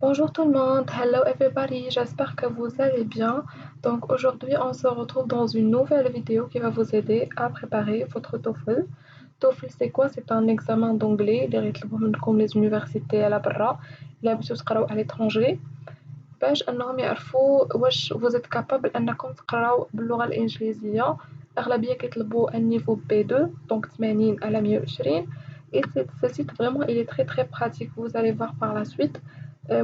Bonjour tout le monde, hello everybody, j'espère que vous allez bien. Donc aujourd'hui on se retrouve dans une nouvelle vidéo qui va vous aider à préparer votre TOEFL. TOEFL c'est quoi? C'est un examen d'anglais اللي غيطلبوه منكم les universités على برا إلا بغيتو تقراو à l'étranger باش انهم يعرفوا واش vous êtes capable انكم تقراو باللغة الإنجليزية. أغلبية كيطلبوا un niveau B2 donc 80 على 120 et ce site vraiment il est très pratique, vous allez voir par la suite.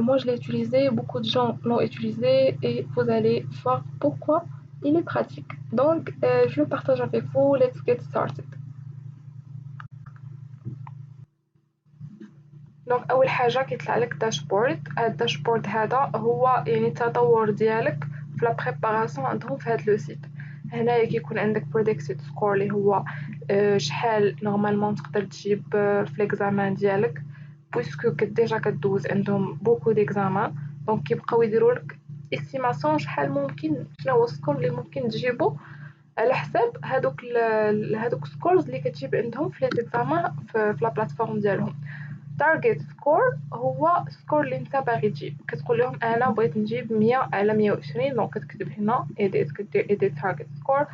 Moi, je l'ai utilisé, beaucoup de gens l'ont utilisé et vous allez voir pourquoi il est pratique. Donc, je le partage avec vous. Let's get started. دونك اول حاجه كيطلع لك داشبورد. الداشبورد هذا هو يعني التطور ديالك في لا بريباراسيون عندهم في هذا لو سيت. هنايا كيكون عندك بريديكتد سكور اللي هو شحال نورمالمون تقدر تجيب في ليكزامان ديالك بويسكو ديجا كدوز عندهم بوكو ديكزامان. دونك كيبقاو يديروا لك استيماسيون شحال ممكن شنو هو السكور اللي ممكن تجيبو على حساب هادوك سكورز اللي كتجيب عندهم في لي زيكزامان في لا بلاتفورم ديالهم. تارجت سكور هو السكور اللي انت باغي تجيب، كتقول لهم انا بغيت نجيب 100 على 120 دونك كتكتب هنا ايديت كدير ايديت تارجت سكور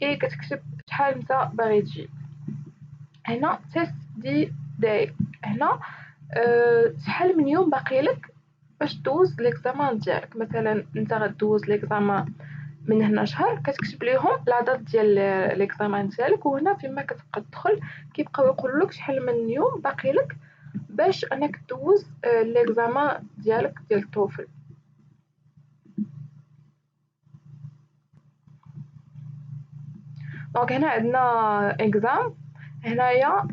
اي كتكتب شحال انت باغي تجيب. هنا تيست دي داي هنا شحال من يوم باقي لك باش دوز ليكزامان ديالك. مثلا انت غدوز ليكزامان من هنا شهر كتكتب ليهم لا دات ديال ليكزامان ديالك وهنا فيما كتبقى تدخل كيبقاو يقولوا لك شحال من يوم باقي لك باش انك دوز ليكزامان ديالك ديال التوفل. دونك هنا عندنا اكزام هنايا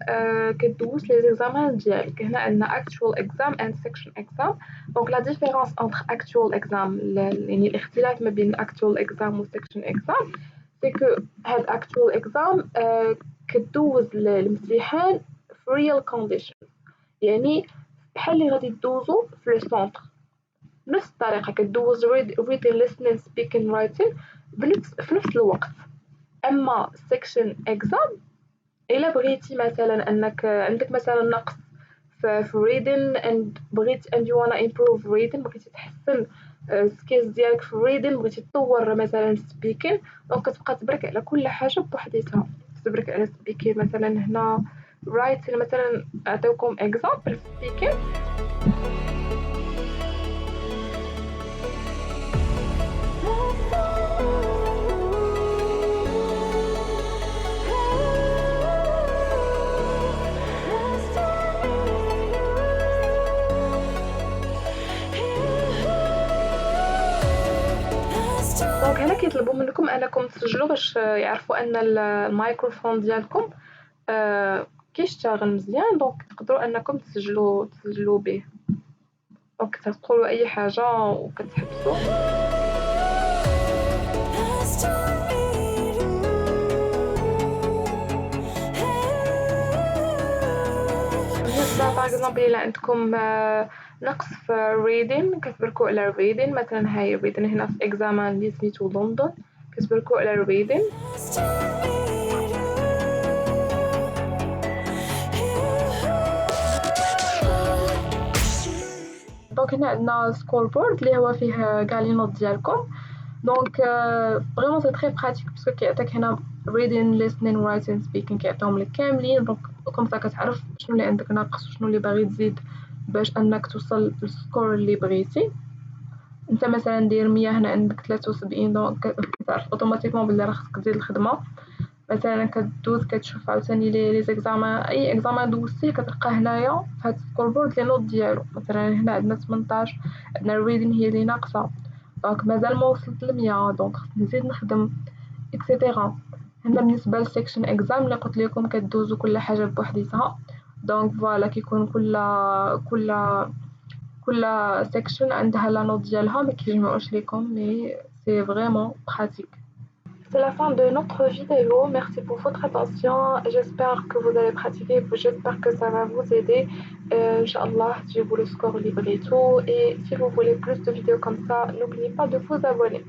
كدوز لي زيكزامان ديالك. هنا عندنا actual exam and section exam. دونك لا ديفيرونس entre actual exam يعني الاختلاف ما بين actual exam و section exam سي كو هاد actual exam كدوز الامتحان في real conditions، يعني بحال اللي غادي دوزو في لو سونتر بنفس الطريقه كدوز reading listening speaking writing في نفس الوقت. اما section exam الا بغيتي مثلا انك عندك مثلا نقص في reading and بغيت and you wanna improve reading، بغيتي تحسن skills ديالك في reading، بغيتي تطور مثلا speaking، دونك كتبقى تبرك على كل حاجه بوحديتها. تبرك على speaking مثلا هنا writing مثلا اعطيوكم example speaking. دونك هنا كيطلبوا منكم انكم تسجلوا باش يعرفوا ان الميكروفون ديالكم كيشتغل مزيان. دونك تقدروا انكم تسجلوا به. دونك تقولوا اي حاجه وكتحبسوا. باغ اكزومبل الا عندكم نقص في reading كتبركوا على reading. مثلا هاي reading هنا في examen اللي سميتو لندن كتبركوا على reading. دونك هنا عندنا سكور بورد اللي هو فيه كاع لي نوت ديالكم. دونك فريمون سي تري براتيك باسكو كيعطيك هنا reading listening writing speaking كيعطيهم لك كاملين. دونك كومسا كتعرف شنو اللي عندك ناقص وشنو اللي باغي تزيد باش انك توصل للسكور اللي بغيتي. انت مثلا دير 100 هنا عندك 73 دونك كتعرف اوتوماتيكمون بلي راه خصك تزيد الخدمه. مثلا كدوز كتشوف عاوتاني لي زيكزامان اي اكزامان دوزتيه كتلقى هنايا في هاد السكور بورد لي نوت ديالو. مثلا هنا عندنا 18 عندنا الريدين هي اللي ناقصه دونك مازال ما وصلت ل 100 دونك خصني نزيد نخدم اكسيتيرا. هنا بالنسبه للسيكشن اكزام اللي قلت لكم كدوزو كل حاجه بوحديتها. دونك فوالا كيكون كل سيكشن عندها لا نوت ديالها ما كيجمعوش ليكم مي سي فريمون براتيك. C'est la fin de notre vidéo. Merci pour votre attention. J'espère que vous allez pratiquer. J'espère que ça va vous aider. Inch'Allah, j'ai vous le score libre et tout. Et si vous voulez plus de vidéos comme ça, n'oubliez pas de vous abonner.